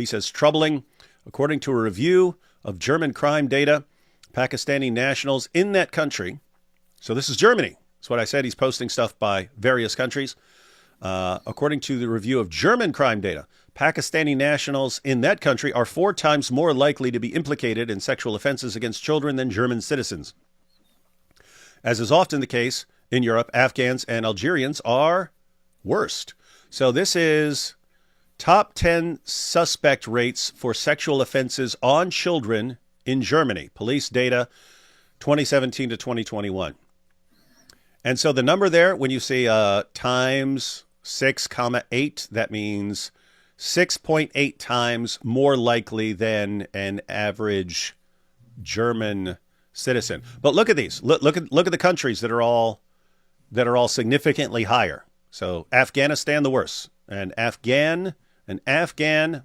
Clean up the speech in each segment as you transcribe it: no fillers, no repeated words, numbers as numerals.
He says, troubling. According to a review of German crime data, Pakistani nationals in that country, so this is Germany. That's what I said. He's posting stuff by various countries. According to the review of German crime data, Pakistani nationals in that country are 4 times more likely to be implicated in sexual offenses against children than German citizens. As is often the case in Europe, Afghans and Algerians are worst. So this is top 10 suspect rates for sexual offenses on children in Germany. Police data 2017 to 2021. And so the number there, when you see times 6,8, that means 6.8 times more likely than an average German citizen. But look at these. Look at the countries that are all significantly higher. So Afghanistan, the worst. An Afghan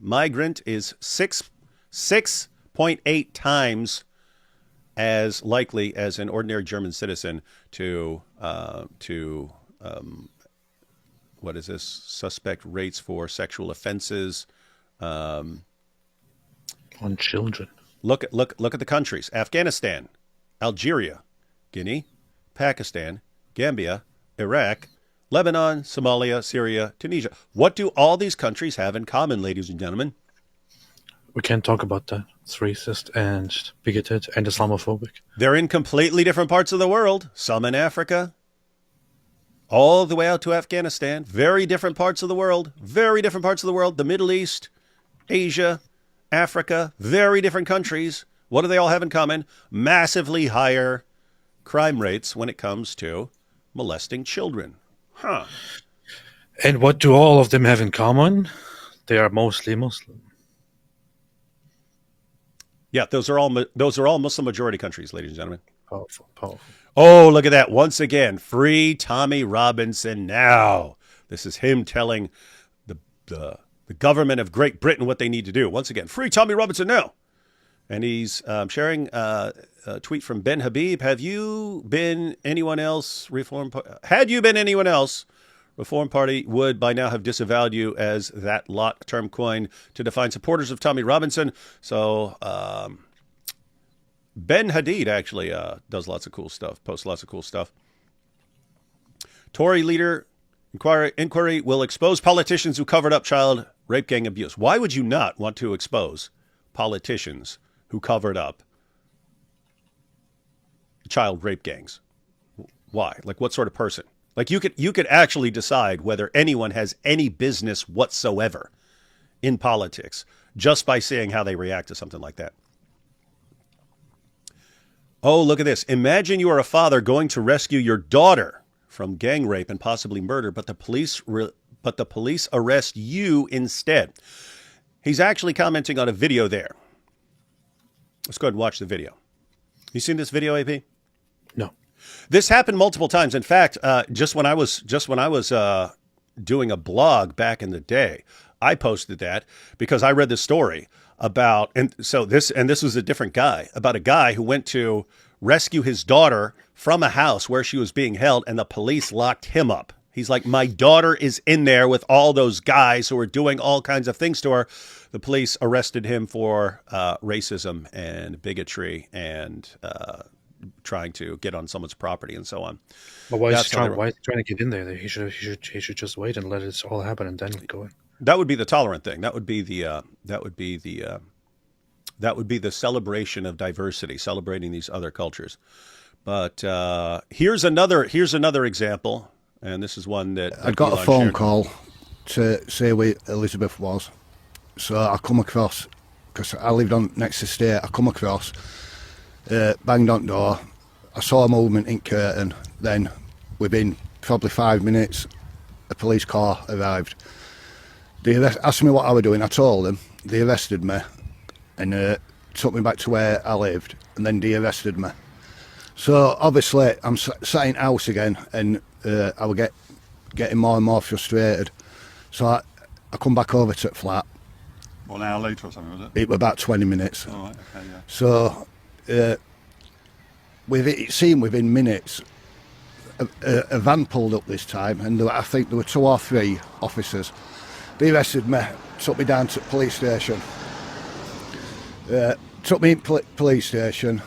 migrant is 6.8 times as likely as an ordinary German citizen to what is this? Suspect rates for sexual offenses on children. Look at the countries: Afghanistan, Algeria, Guinea, Pakistan, Gambia, Iraq, Lebanon, Somalia, Syria, Tunisia. What do all these countries have in common, ladies and gentlemen? We can't talk about that. It's racist and bigoted and Islamophobic. They're in completely different parts of the world. Some in Africa, all the way out to Afghanistan. Very different parts of the world. Very different parts of the world. The Middle East, Asia, Africa, very different countries. What do they all have in common? Massively higher crime rates when it comes to molesting children. Huh. And what do all of them have in common? They are mostly Muslim. Yeah, those are all Muslim majority countries, ladies and gentlemen. Powerful. Oh, look at that. Once again, free Tommy Robinson now. This is him telling the government of Great Britain what they need to do. Once again, free Tommy Robinson now. And he's sharing a tweet from Ben Habib. Had you been anyone else, Reform Party would by now have disavowed you as that lot term coin to define supporters of Tommy Robinson. So Ben Hadid actually does lots of cool stuff, posts lots of cool stuff. Tory leader inquiry will expose politicians who covered up child rape gang abuse. Why would you not want to expose politicians who covered up child rape gangs? Why? Like, what sort of person? Like, you could actually decide whether anyone has any business whatsoever in politics just by seeing how they react to something like that. Oh, look at this. Imagine you are a father going to rescue your daughter from gang rape and possibly murder, but the police arrest you instead. He's actually commenting on a video there. Let's go ahead and watch the video. You seen this video, AP? No. This happened multiple times. In fact, just when I was doing a blog back in the day, I posted that because I read the story about, and this was a different guy, about a guy who went to rescue his daughter from a house where she was being held, and the police locked him up. He's like, my daughter is in there with all those guys who are doing all kinds of things to her. The police arrested him for racism and bigotry and trying to get on someone's property and so on. But why is he trying to get in there? He should just wait and let it all happen and then go in. That would be the tolerant thing. That would be the celebration of diversity, celebrating these other cultures. But here's another example, and this is one that I got a phone call to say where Elizabeth was. So I come across, because I lived on next estate, I come across, banged on the door, I saw a movement in curtain, then within probably 5 minutes, a police car arrived. They asked me what I was doing, I told them, they arrested me, and took me back to where I lived, and then they arrested me. So obviously I'm sat in house again, and I would getting more and more frustrated. So I come back over to the flat. 1 hour later or something, was it? It was about 20 minutes. Oh, right, okay, yeah. So it seemed within minutes, a van pulled up this time, and I think there were 2 or 3 officers. They arrested me took me down to the police station. Took me in police station.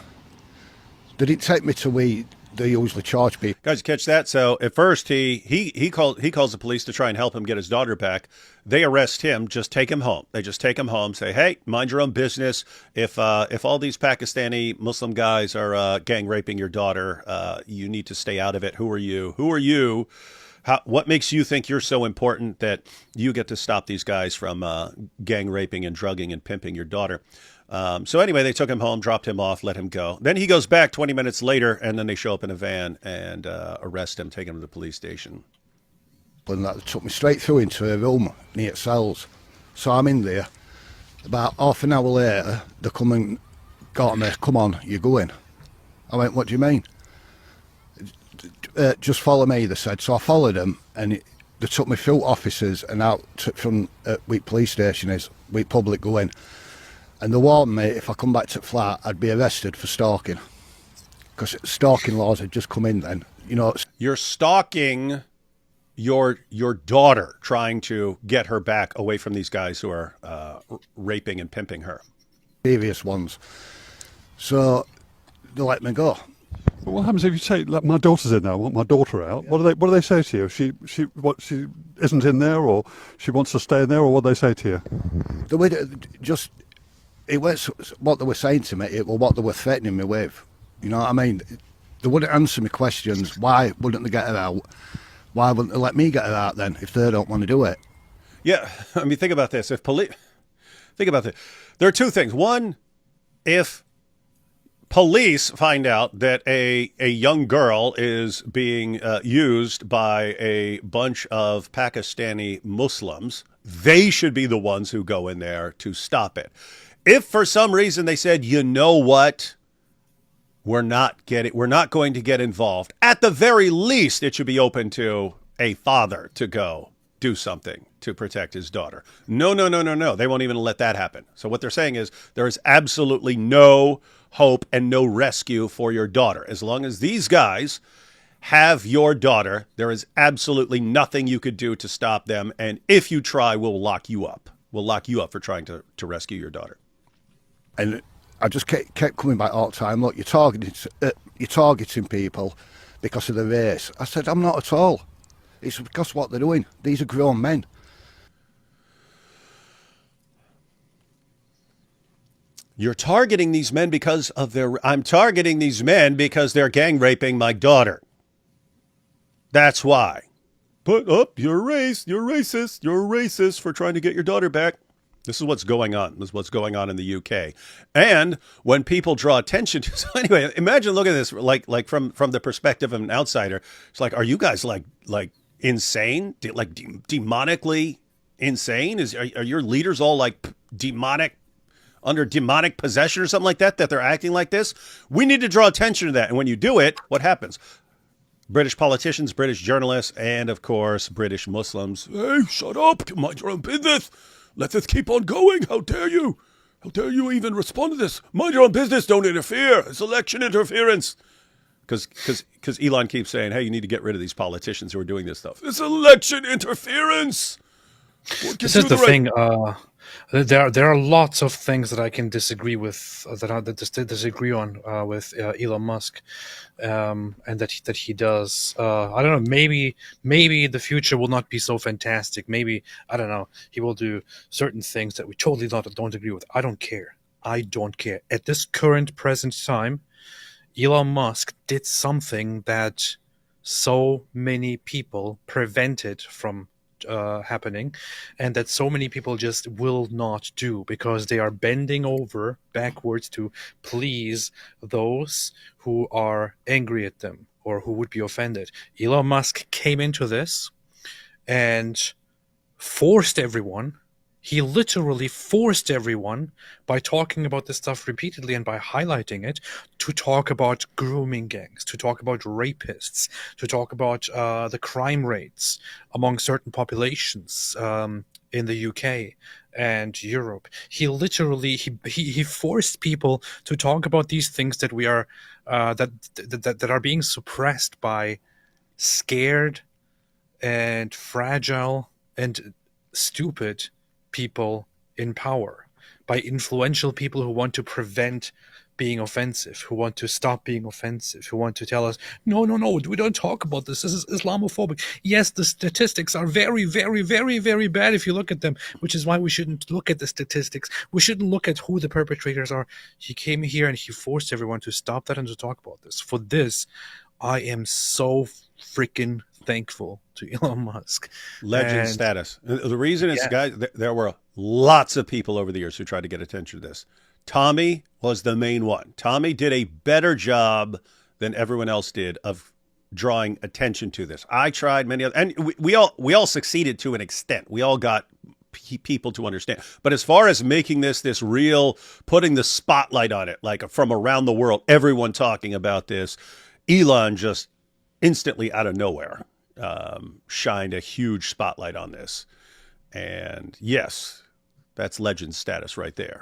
They didn't take me to where they usually charge people. Guys, you catch that? So at first he calls the police to try and help him get his daughter back. They arrest him, just take him home. They just take him home, say, hey, mind your own business. If all these Pakistani Muslim guys are gang raping your daughter, you need to stay out of it. Who are you? Who are you? What makes you think you're so important that you get to stop these guys from gang raping and drugging and pimping your daughter? So anyway, they took him home, dropped him off, let him go. Then he goes back 20 minutes later, and then they show up in a van and arrest him, take him to the police station. And that took me straight through into a room near cells. So I'm in there. About half an hour later, they come and got me, come on, you're going. I went, what do you mean? Just follow me, they said. So I followed them, and they took me through officers and out from where police station is, where public going. And they warned me if I come back to the flat, I'd be arrested for stalking. Because stalking laws had just come in then. You know, you're stalking your daughter, trying to get her back away from these guys who are raping and pimping her. Serious ones. So they let me go. But what happens if you say, like, my daughter's in there, I want my daughter out? Yeah. What do they say to you? She isn't in there, or she wants to stay in there, or what do they say to you? The way just, it was what they were saying to me, it was what they were threatening me with. You know what I mean? They wouldn't answer me questions. Why wouldn't they get her out? Why wouldn't they let me get her out then if they don't want to do it? Yeah, I mean, think about this. Think about this. There are two things. One, if police find out that a young girl is being used by a bunch of Pakistani Muslims, they should be the ones who go in there to stop it. If for some reason they said, you know what, we're not going to get involved, at the very least, it should be open to a father to go do something to protect his daughter. No. They won't even let that happen. So what they're saying is there is absolutely no hope and no rescue for your daughter. As long as these guys have your daughter, there is absolutely nothing you could do to stop them. And if you try, we'll lock you up. We'll lock you up for trying to rescue your daughter. And I just kept coming back all the time. Look, you're targeting people because of the race. I said, I'm not at all. It's because of what they're doing. These are grown men. You're targeting these men because of I'm targeting these men because they're gang raping my daughter. That's why. Put up your race. You're racist. You're racist for trying to get your daughter back. This is what's going on. This is what's going on in the UK. And when people draw attention to, so anyway, imagine looking at this like from the perspective of an outsider. It's like, are you guys like insane? Like demonically insane? Are your leaders all like demonic, under demonic possession or something like that they're acting like this? We need to draw attention to that. And when you do it, what happens? British politicians, British journalists, and of course, British Muslims. Hey, shut up. Mind your own business. Let this keep on going. How dare you? How dare you even respond to this? Mind your own business. Don't interfere. It's election interference. Because Elon keeps saying, hey, you need to get rid of these politicians who are doing this stuff. It's election interference. This is the thing. There are lots of things that I can disagree with, that disagree on with Elon Musk, and that he does. I don't know. Maybe the future will not be so fantastic. Maybe, I don't know, he will do certain things that we totally don't agree with. I don't care. At this current present time, Elon Musk did something that so many people prevented from happening, and that so many people just will not do because they are bending over backwards to please those who are angry at them or who would be offended. Elon Musk came into this and forced everyone. He literally forced everyone by talking about this stuff repeatedly and by highlighting it to talk about grooming gangs, to talk about rapists, to talk about the crime rates among certain populations in the UK and Europe. He literally he forced people to talk about these things that we are that are being suppressed by scared and fragile and stupid people in power, by influential people who want to prevent being offensive, who want to stop being offensive, who want to tell us, no, we don't talk about this. This is Islamophobic. Yes, the statistics are very, very, very, very bad if you look at them, which is why we shouldn't look at the statistics. We shouldn't look at who the perpetrators are. He came here and he forced everyone to stop that and to talk about this. For this, I am so freaking thankful to Elon Musk. Legend status. The reason is, guys, there were lots of people over the years who tried to get attention to this. Tommy was the main one. Tommy did a better job than everyone else did of drawing attention to this. I tried many other, and we all succeeded to an extent. We all got people to understand. But as far as making this real, putting the spotlight on it, like from around the world, everyone talking about this, Elon just instantly out of nowhere shined a huge spotlight on this. And yes, that's legend status right there.